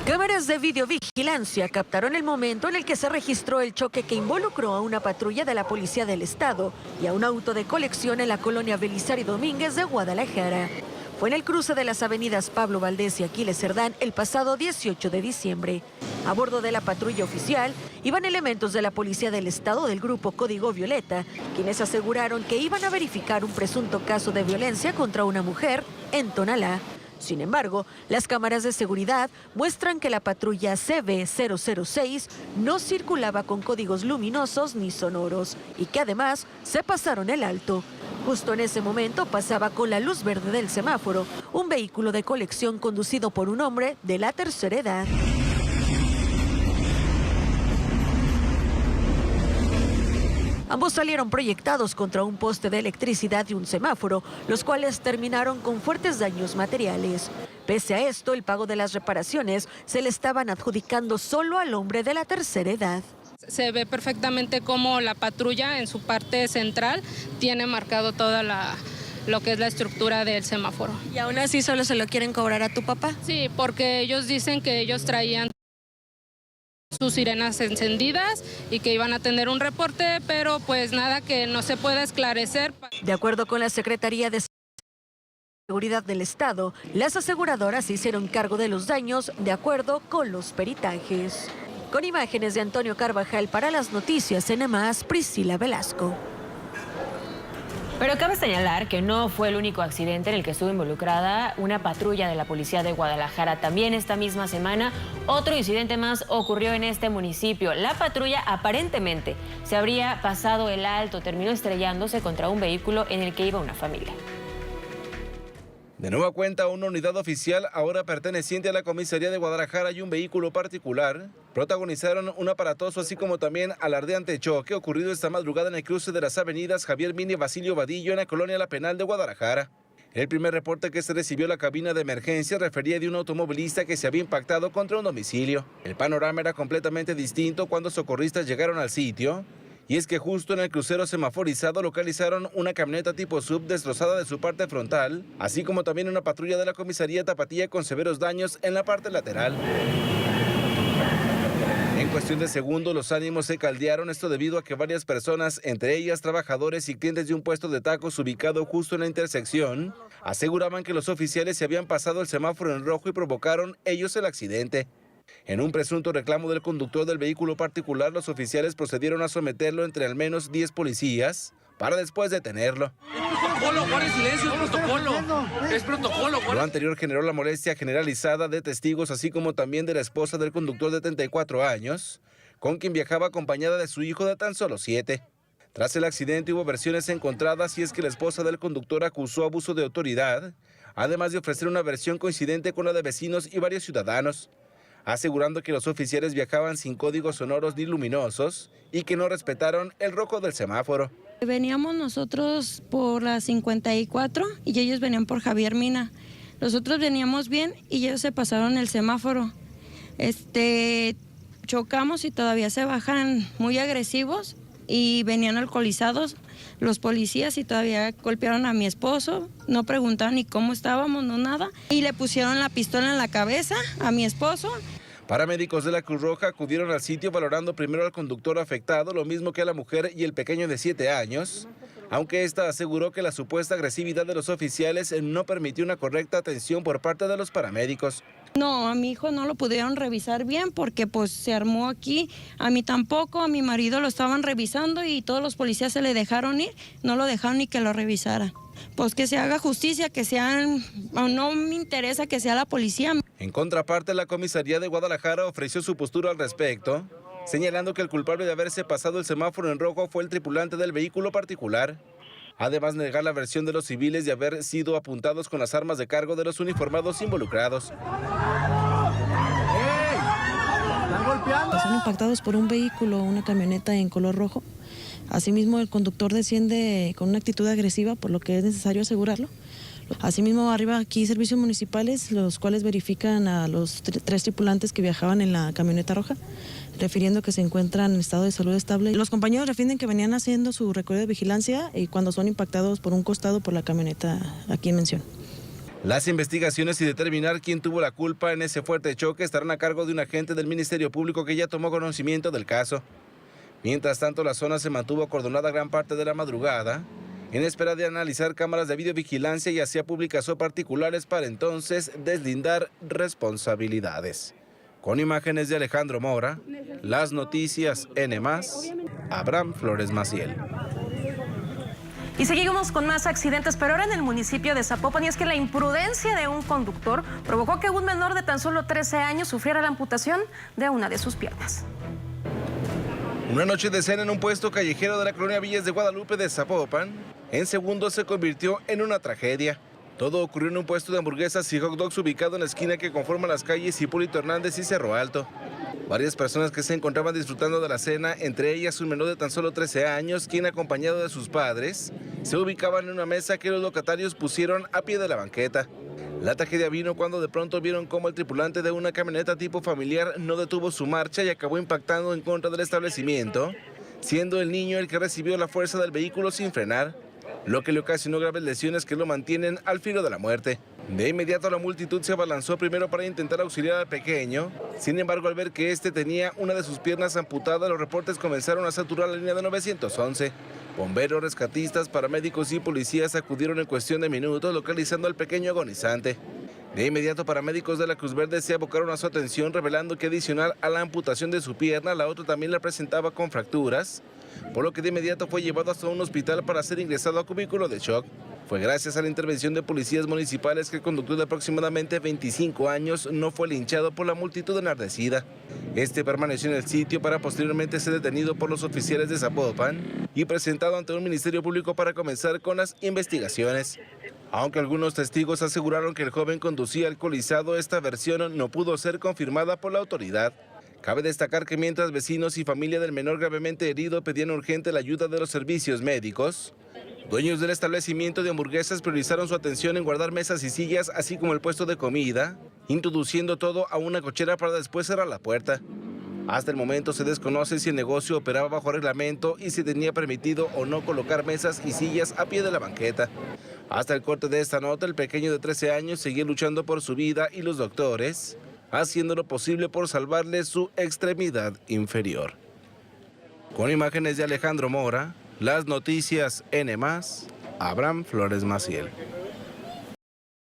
Cámaras de videovigilancia captaron el momento en el que se registró el choque que involucró a una patrulla de la Policía del Estado y a un auto de colección en la colonia Belisario Domínguez de Guadalajara. Fue en el cruce de las avenidas Pablo Valdés y Aquiles Cerdán el pasado 18 de diciembre. A bordo de la patrulla oficial iban elementos de la Policía del Estado del grupo Código Violeta, quienes aseguraron que iban a verificar un presunto caso de violencia contra una mujer en Tonalá. Sin embargo, las cámaras de seguridad muestran que la patrulla CB006 no circulaba con códigos luminosos ni sonoros y que además se pasaron el alto. Justo en ese momento pasaba con la luz verde del semáforo un vehículo de colección conducido por un hombre de la tercera edad. Ambos salieron proyectados contra un poste de electricidad y un semáforo, los cuales terminaron con fuertes daños materiales. Pese a esto, el pago de las reparaciones se le estaban adjudicando solo al hombre de la tercera edad. Se ve perfectamente cómo la patrulla en su parte central tiene marcado toda lo que es la estructura del semáforo. ¿Y aún así solo se lo quieren cobrar a tu papá? Sí, porque ellos dicen que ellos traían sus sirenas encendidas y que iban a tener un reporte, pero pues nada que no se pueda esclarecer. De acuerdo con la Secretaría de Seguridad del Estado, las aseguradoras hicieron cargo de los daños de acuerdo con los peritajes. Con imágenes de Antonio Carvajal para las noticias en más, Priscila Velasco. Pero cabe señalar que no fue el único accidente en el que estuvo involucrada una patrulla de la Policía de Guadalajara. También esta misma semana, otro incidente más ocurrió en este municipio. La patrulla aparentemente se habría pasado el alto, terminó estrellándose contra un vehículo en el que iba una familia. De nueva cuenta, una unidad oficial, ahora perteneciente a la Comisaría de Guadalajara, y un vehículo particular protagonizaron un aparatoso así como también alardeante choque ocurrido esta madrugada en el cruce de las avenidas Javier Mina y Basilio Vadillo en la colonia La Penal de Guadalajara. El primer reporte que se recibió en la cabina de emergencia refería de un automovilista que se había impactado contra un domicilio. El panorama era completamente distinto cuando socorristas llegaron al sitio. Y es que justo en el crucero semaforizado localizaron una camioneta tipo SUV destrozada de su parte frontal, así como también una patrulla de la comisaría Tapatía con severos daños en la parte lateral. En cuestión de segundos, los ánimos se caldearon, esto debido a que varias personas, entre ellas trabajadores y clientes de un puesto de tacos ubicado justo en la intersección, aseguraban que los oficiales se habían pasado el semáforo en rojo y provocaron ellos el accidente. En un presunto reclamo del conductor del vehículo particular, los oficiales procedieron a someterlo entre al menos 10 policías para después detenerlo. Protocolo, guarden silencio, es protocolo. Es protocolo. Lo anterior generó la molestia generalizada de testigos, así como también de la esposa del conductor de 34 años, con quien viajaba acompañada de su hijo de tan solo 7. Tras el accidente hubo versiones encontradas, y es que la esposa del conductor acusó abuso de autoridad, además de ofrecer una versión coincidente con la de vecinos y varios ciudadanos, asegurando que los oficiales viajaban sin códigos sonoros ni luminosos y que no respetaron el rojo del semáforo. Veníamos nosotros por la 54 y ellos venían por Javier Mina. Nosotros veníamos bien y ellos se pasaron el semáforo. Chocamos y todavía se bajan muy agresivos y venían alcoholizados los policías y todavía golpearon a mi esposo, no preguntaron ni cómo estábamos, no nada, y le pusieron la pistola en la cabeza a mi esposo. Paramédicos de la Cruz Roja acudieron al sitio valorando primero al conductor afectado, lo mismo que a la mujer y el pequeño de 7 años, aunque esta aseguró que la supuesta agresividad de los oficiales no permitió una correcta atención por parte de los paramédicos. No, a mi hijo no lo pudieron revisar bien porque pues se armó aquí, a mí tampoco, a mi marido lo estaban revisando y todos los policías se le dejaron ir, no lo dejaron ni que lo revisara. Pues que se haga justicia, que sean, no me interesa que sea la policía. En contraparte, la comisaría de Guadalajara ofreció su postura al respecto, señalando que el culpable de haberse pasado el semáforo en rojo fue el tripulante del vehículo particular. Además, negar la versión de los civiles de haber sido apuntados con las armas de cargo de los uniformados involucrados. Son impactados por un vehículo, una camioneta en color rojo. Asimismo, el conductor desciende con una actitud agresiva, por lo que es necesario asegurarlo. Asimismo, arriba aquí servicios municipales, los cuales verifican a los 3 tripulantes que viajaban en la camioneta roja, refiriendo que se encuentran en estado de salud estable. Los compañeros refieren que venían haciendo su recorrido de vigilancia y cuando son impactados por un costado por la camioneta aquí en mención. Las investigaciones y determinar quién tuvo la culpa en ese fuerte choque estarán a cargo de un agente del Ministerio Público que ya tomó conocimiento del caso. Mientras tanto, la zona se mantuvo acordonada gran parte de la madrugada, en espera de analizar cámaras de videovigilancia y hacia públicas o particulares para entonces deslindar responsabilidades. Con imágenes de Alejandro Mora, Las Noticias N+, Abraham Flores Maciel. Y seguimos con más accidentes, pero ahora en el municipio de Zapopan, y es que la imprudencia de un conductor provocó que un menor de tan solo 13 años sufriera la amputación de una de sus piernas. Una noche de cena en un puesto callejero de la colonia Villas de Guadalupe de Zapopan, en segundos se convirtió en una tragedia. Todo ocurrió en un puesto de hamburguesas y hot dogs ubicado en la esquina que conforma las calles Hipólito Hernández y Cerro Alto. Varias personas que se encontraban disfrutando de la cena, entre ellas un menor de tan solo 13 años, quien acompañado de sus padres, se ubicaban en una mesa que los locatarios pusieron a pie de la banqueta. La tragedia vino cuando de pronto vieron cómo el tripulante de una camioneta tipo familiar no detuvo su marcha y acabó impactando en contra del establecimiento, siendo el niño el que recibió la fuerza del vehículo sin frenar, lo que le ocasionó graves lesiones que lo mantienen al filo de la muerte. De inmediato la multitud se abalanzó primero para intentar auxiliar al pequeño. Sin embargo, al ver que este tenía una de sus piernas amputada, los reportes comenzaron a saturar la línea de 911. Bomberos, rescatistas, paramédicos y policías acudieron en cuestión de minutos localizando al pequeño agonizante. De inmediato, paramédicos de la Cruz Verde se abocaron a su atención, revelando que adicional a la amputación de su pierna, la otra también la presentaba con fracturas, por lo que de inmediato fue llevado hasta un hospital para ser ingresado a cubículo de shock. Fue gracias a la intervención de policías municipales que el conductor de aproximadamente 25 años no fue linchado por la multitud enardecida. Este permaneció en el sitio para posteriormente ser detenido por los oficiales de Zapopan y presentado ante un ministerio público para comenzar con las investigaciones. Aunque algunos testigos aseguraron que el joven conducía alcoholizado, esta versión no pudo ser confirmada por la autoridad. Cabe destacar que mientras vecinos y familia del menor gravemente herido pedían urgente la ayuda de los servicios médicos, dueños del establecimiento de hamburguesas priorizaron su atención en guardar mesas y sillas, así como el puesto de comida, introduciendo todo a una cochera para después cerrar la puerta. Hasta el momento se desconoce si el negocio operaba bajo reglamento y si tenía permitido o no colocar mesas y sillas a pie de la banqueta. Hasta el corte de esta nota, el pequeño de 13 años seguía luchando por su vida y los doctores haciendo lo posible por salvarle su extremidad inferior. Con imágenes de Alejandro Mora, Las Noticias N+, Abraham Flores Maciel.